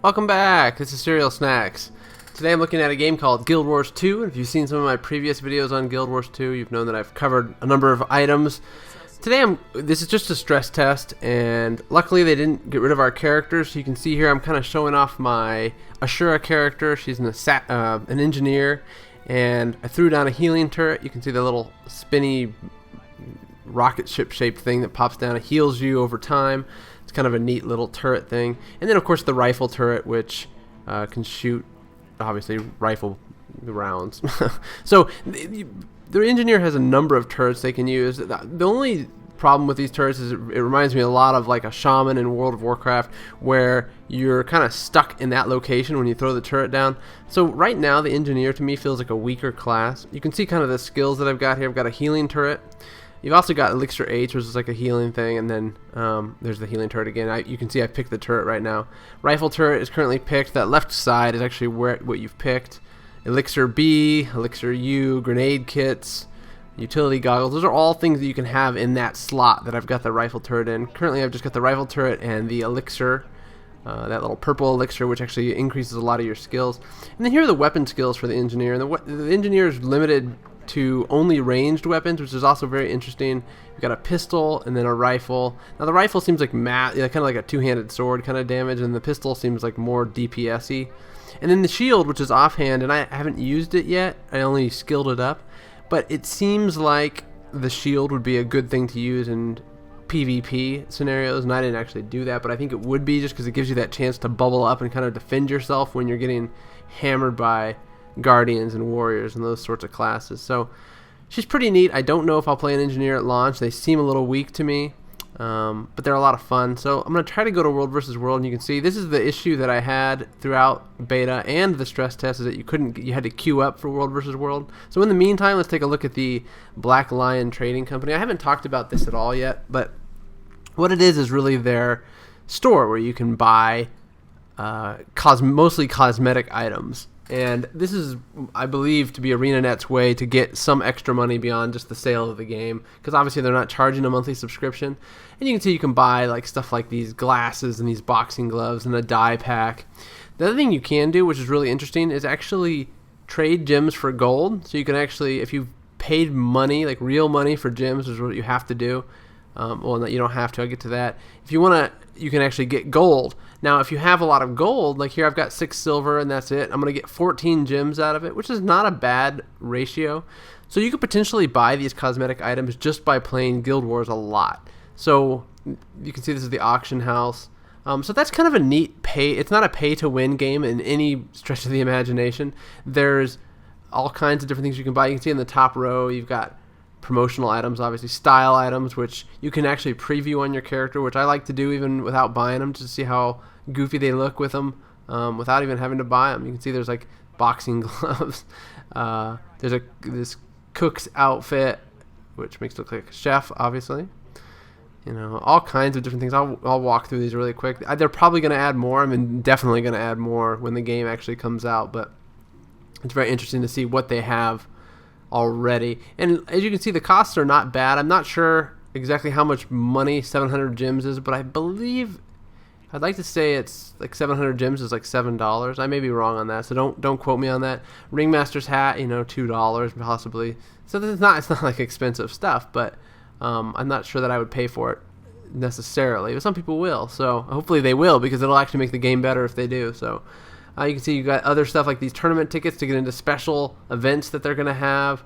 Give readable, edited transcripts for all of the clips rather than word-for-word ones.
Welcome back, this is CerealSnax. Today I'm looking at a game called Guild Wars 2, and if you've seen some of my previous videos on Guild Wars 2, you've known that I've covered a number of items. Today this is just a stress test, and luckily they didn't get rid of our characters. So you can see here I'm kind of showing off my Asura character. She's an engineer, and I threw down a healing turret. You can see the little spinny rocket ship shaped thing that pops down. It heals you over time. It's kind of a neat little turret thing. And then of course the rifle turret, which can shoot obviously rifle rounds. So the engineer has a number of turrets they can use. The only problem with these turrets is it reminds me a lot of like a shaman in World of Warcraft, where you're kind of stuck in that location when you throw the turret down. So right now the engineer to me feels like a weaker class. You can see kind of the skills that I've got here. I've got a healing turret. You've also got Elixir H, which is like a healing thing, and then there's the healing turret again. You can see I picked the turret right now. Rifle turret is currently picked. That left side is actually what you've picked. Elixir B, Elixir U, grenade kits, utility goggles. Those are all things that you can have in that slot that I've got the rifle turret in. Currently I've just got the rifle turret and the elixir, that little purple elixir, which actually increases a lot of your skills. And then here are the weapon skills for the engineer. And the engineer is limited to only ranged weapons, which is also very interesting. You've got a pistol and then a rifle. Now the rifle seems like kind of like a two-handed sword kind of damage, and the pistol seems like more DPS-y. And then the shield, which is offhand, and I haven't used it yet. I only skilled it up, but it seems like the shield would be a good thing to use in PvP scenarios, and I didn't actually do that, but I think it would be, just because it gives you that chance to bubble up and kind of defend yourself when you're getting hammered by guardians and warriors and those sorts of classes. So she's pretty neat. I don't know if I'll play an engineer at launch. They seem a little weak to me, but they're a lot of fun. So I'm going to try to go to World vs. World, and you can see this is the issue that I had throughout beta and the stress test, is that you had to queue up for World vs. World. So in the meantime, let's take a look at the Black Lion Trading Company. I haven't talked about this at all yet, but what it is really their store where you can buy mostly cosmetic items. And this is, I believe, to be ArenaNet's way to get some extra money beyond just the sale of the game, because obviously they're not charging a monthly subscription. And you can see you can buy like stuff like these glasses and these boxing gloves and a dye pack. The other thing you can do, which is really interesting, is actually trade gems for gold. So you can actually, if you've paid money, like real money for gems, is what you have to do. Well, no, you don't have to. I'll get to that. If you want to, you can actually get gold. Now, if you have a lot of gold, like here I've got 6 silver and that's it. I'm going to get 14 gems out of it, which is not a bad ratio. So you could potentially buy these cosmetic items just by playing Guild Wars a lot. So you can see this is the auction house. So that's kind of a neat it's not a pay-to-win game in any stretch of the imagination. There's all kinds of different things you can buy. You can see in the top row you've got promotional items, obviously style items, which you can actually preview on your character, which I like to do even without buying them, just to see how goofy they look with them, without even having to buy them. You can see there's like boxing gloves. There's this cook's outfit, which makes it look like a chef, obviously. You know, all kinds of different things. I'll walk through these really quick. They're probably going to add more. I mean, definitely going to add more when the game actually comes out, but it's very interesting to see what they have already. And as you can see, the costs are not bad. I'm not sure exactly how much money 700 gems is, but I believe, I'd like to say it's like 700 gems is like $7. I may be wrong on that, so don't quote me on that. Ringmaster's hat, you know, $2 possibly. So it's not like expensive stuff, but I'm not sure that I would pay for it necessarily, but some people will. So hopefully they will, because it'll actually make the game better if they do. So you can see you got other stuff like these tournament tickets to get into special events that they're going to have.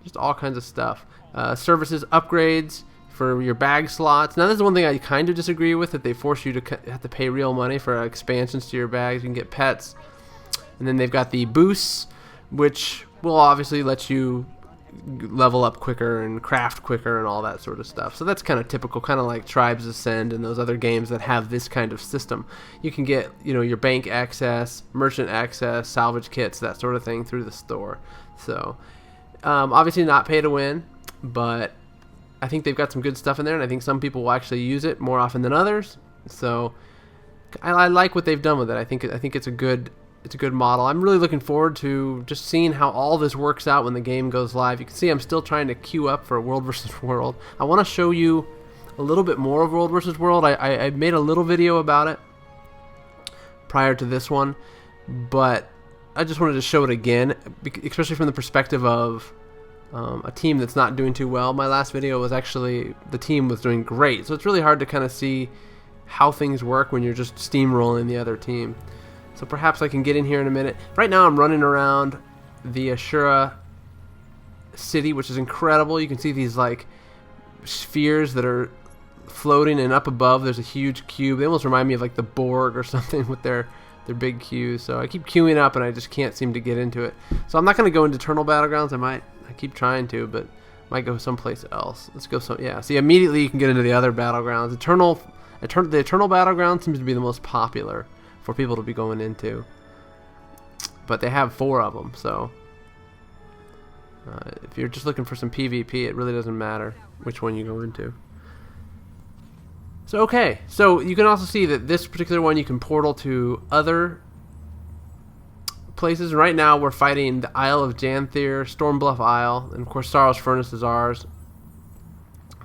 Just all kinds of stuff. Services, upgrades for your bag slots. Now, this is one thing I kind of disagree with, that they force you to have to pay real money for expansions to your bags. You can get pets. And then they've got the boosts, which will obviously let you level up quicker and craft quicker and all that sort of stuff. So that's kind of typical, kind of like Tribes Ascend and those other games that have this kind of system. You can get, you know, your bank access, merchant access, salvage kits, that sort of thing through the store. So obviously not pay to win, but I think they've got some good stuff in there, and I think some people will actually use it more often than others. So I like what they've done with it. I think it's a good model. I'm really looking forward to just seeing how all this works out when the game goes live. You can see I'm still trying to queue up for World vs. World. I want to show you a little bit more of World vs. World. I made a little video about it. prior to this one, but I just wanted to show it again, especially from the perspective of a team that's not doing too well. My last video was actually, the team was doing great, so it's really hard to kind of see how things work when you're just steamrolling the other team. So perhaps I can get in here in a minute. Right now I'm running around the Asura city, which is incredible. You can see these like spheres that are floating, and up above there's a huge cube. They almost remind me of like the Borg or something with their big cubes. So I keep queuing up and I just can't seem to get into it. So I'm not going to go into Eternal Battlegrounds. I keep trying to, but might go someplace else. Let's go yeah. See, immediately you can get into the other battlegrounds. The Eternal Battleground seems to be the most popular for people to be going into, but they have 4 of them, so if you're just looking for some PvP, it really doesn't matter which one you go into. So okay, so you can also see that this particular one you can portal to other places. Right now we're fighting the Isle of Janthier, Stormbluff Isle, and of course Sorrow's Furnace is ours,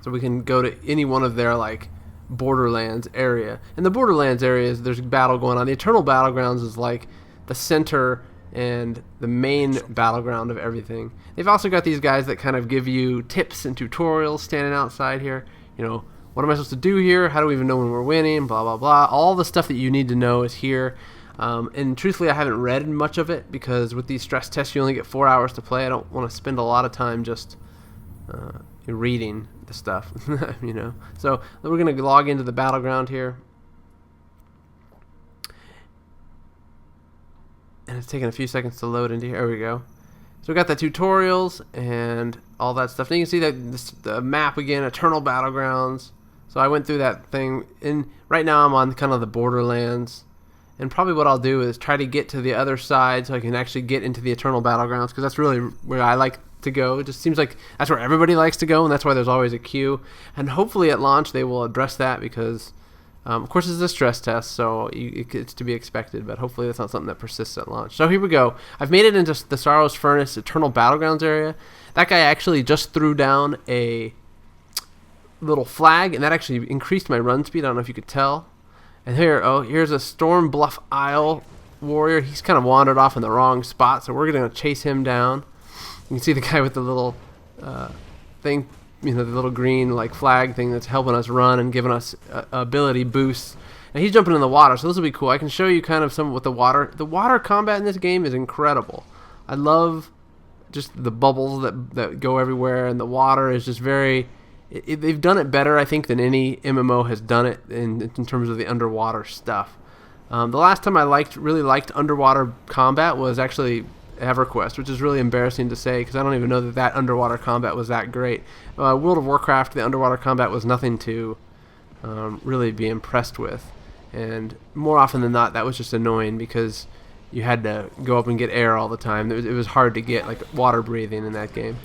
so we can go to any one of their like Borderlands area. In the Borderlands areas there's battle going on. The Eternal Battlegrounds is like the center and the main battleground of everything. They've also got these guys that kind of give you tips and tutorials standing outside here. You know, what am I supposed to do here? How do we even know when we're winning? Blah blah blah. All the stuff that you need to know is here. And truthfully I haven't read much of it because with these stress tests you only get 4 hours to play. I don't want to spend a lot of time just reading the stuff, you know. So we're going to log into the battleground here, and it's taking a few seconds to load into here. There we go. So we got the tutorials and all that stuff. Now you can see that the map again, Eternal Battlegrounds. So I went through that thing, and right now I'm on kind of the Borderlands, and probably what I'll do is try to get to the other side so I can actually get into the Eternal Battlegrounds, because that's really where I like to go. It just seems like that's where everybody likes to go, and that's why there's always a queue. And hopefully at launch they will address that, because of course it's a stress test, so it's to be expected, but hopefully that's not something that persists at launch. So here we go. I've made it into the Sorrow's Furnace Eternal Battlegrounds area. That guy actually just threw down a little flag, and that actually increased my run speed. I don't know if you could tell. And here's a Stormbluff Isle warrior. He's kind of wandered off in the wrong spot, so we're going to chase him down. You can see the guy with the little thing, you know, the little green like flag thing that's helping us run and giving us ability boosts. And he's jumping in the water, so this will be cool. I can show you kind of some with the water. The water combat in this game is incredible. I love just the bubbles that go everywhere, and the water is just very... they've done it better, I think, than any MMO has done it in terms of the underwater stuff. The last time I really liked underwater combat was actually EverQuest, which is really embarrassing to say because I don't even know that underwater combat was that great. World of Warcraft, the underwater combat was nothing to really be impressed with, and more often than not that was just annoying because you had to go up and get air all the time. It was hard to get like water breathing in that game.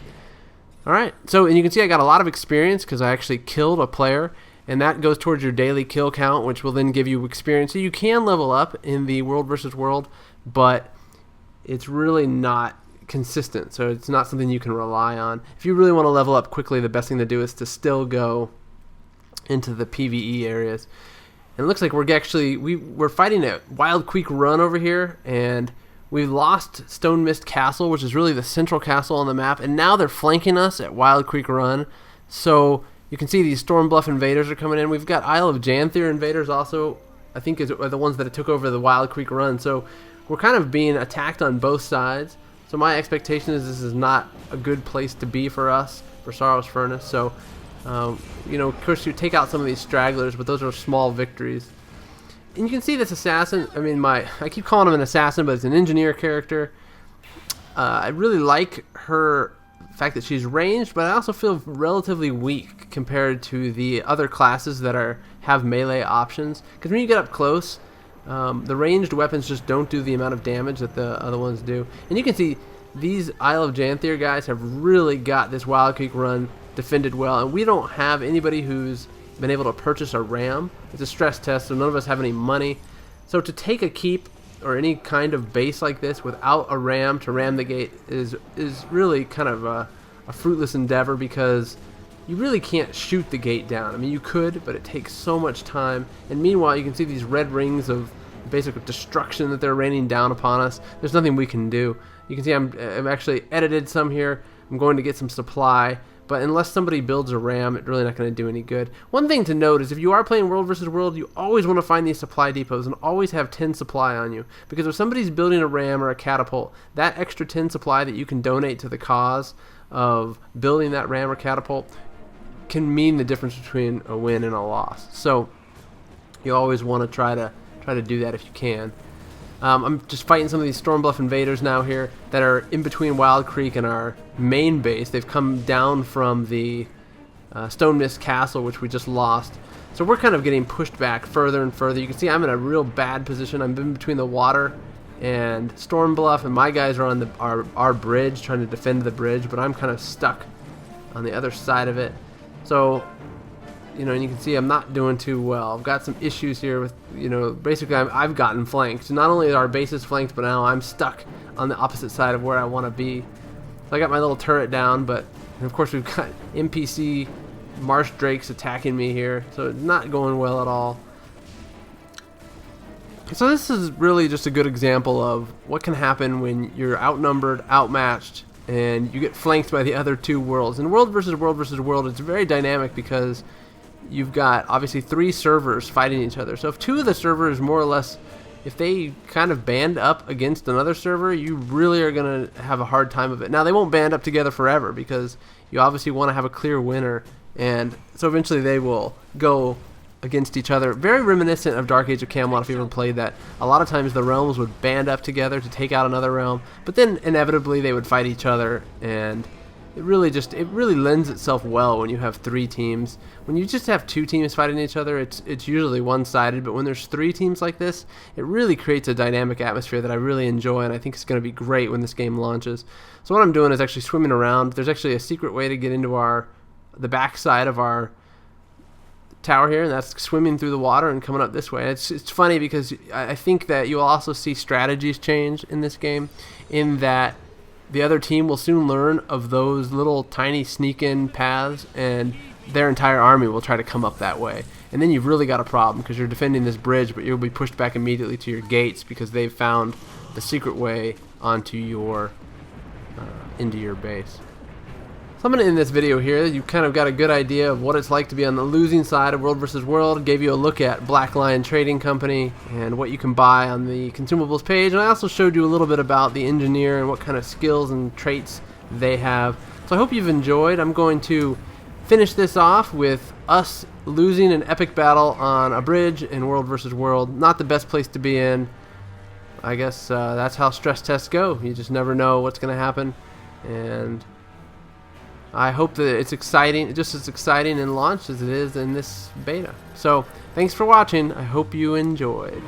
Alright, so and you can see I got a lot of experience because I actually killed a player, and that goes towards your daily kill count, which will then give you experience. So you can level up in the World versus World, but it's really not consistent, so it's not something you can rely on. If you really want to level up quickly, the best thing to do is to still go into the PvE areas. And it looks like we're fighting at Wild Creek Run over here, and we've lost Stone Mist Castle, which is really the central castle on the map, and now they're flanking us at Wild Creek Run. So you can see these Stormbluff invaders are coming in. We've got Isle of Janthier invaders also, I think, are the ones that took over the Wild Creek Run. So we're kind of being attacked on both sides. So my expectation is this is not a good place to be for us, for Sorrow's Furnace. So, you know, of course you take out some of these stragglers, but those are small victories. And you can see this assassin, I keep calling him an assassin, but it's an engineer character. I really like her fact that she's ranged, but I also feel relatively weak compared to the other classes that have melee options. Because when you get up close, the ranged weapons just don't do the amount of damage that the other ones do. And you can see these Isle of Janthier guys have really got this Wild Creek Run defended well, and we don't have anybody who's been able to purchase a ram. It's a stress test, so none of us have any money. So to take a keep or any kind of base like this without a ram to ram the gate is really kind of a fruitless endeavor, because you really can't shoot the gate down. I mean, you could, but it takes so much time. And meanwhile, you can see these red rings of basic destruction that they're raining down upon us, there's nothing we can do. You can see I'm actually edited some here. I'm going to get some supply, but unless somebody builds a ram, it's really not going to do any good. One thing to note is if you are playing World versus World, you always want to find these supply depots and always have 10 supply on you, because if somebody's building a ram or a catapult, that extra 10 supply that you can donate to the cause of building that ram or catapult can mean the difference between a win and a loss. So you always want to try to do that if you can. I'm just fighting some of these Stormbluff invaders now here that are in between Wild Creek and our main base. They've come down from the Stone Mist Castle, which we just lost. So we're kind of getting pushed back further and further. You can see I'm in a real bad position. I'm in between the water and Stormbluff, and my guys are on our bridge trying to defend the bridge, but I'm kind of stuck on the other side of it. So, and you can see I'm not doing too well. I've got some issues here with, basically I've gotten flanked. Not only are our bases flanked, but now I'm stuck on the opposite side of where I want to be. So I got my little turret down, but of course we've got NPC Marsh Drakes attacking me here, so it's not going well at all. So this is really just a good example of what can happen when you're outnumbered, outmatched, and you get flanked by the other two worlds. In World versus World, it's very dynamic because you've got obviously 3 servers fighting each other. So if 2 of the servers more or less, if they kind of band up against another server, you really are going to have a hard time of it. Now they won't band up together forever because you obviously want to have a clear winner, and so eventually they will go against each other. Very reminiscent of Dark Age of Camelot if you ever played that. A lot of times the realms would band up together to take out another realm, but then inevitably they would fight each other, and it really lends itself well when you have 3 teams. When you just have 2 teams fighting each other, it's usually one-sided, but when there's 3 teams like this, it really creates a dynamic atmosphere that I really enjoy, and I think it's going to be great when this game launches. So what I'm doing is actually swimming around. There's actually a secret way to get into the back side of our tower here, and that's swimming through the water and coming up this way. It's funny because I think that you'll also see strategies change in this game, in that the other team will soon learn of those little tiny sneak-in paths, and their entire army will try to come up that way. And then you've really got a problem because you're defending this bridge, but you'll be pushed back immediately to your gates because they've found the secret way onto your into your base. So I'm going to end this video here. You've kind of got a good idea of what it's like to be on the losing side of World versus World. Gave you a look at Black Lion Trading Company and what you can buy on the consumables page. And I also showed you a little bit about the engineer and what kind of skills and traits they have. So I hope you've enjoyed. I'm going to finish this off with us losing an epic battle on a bridge in World versus World. Not the best place to be in. I guess that's how stress tests go. You just never know what's going to happen. And I hope that it's exciting, just as exciting in launch as it is in this beta. So, thanks for watching. I hope you enjoyed.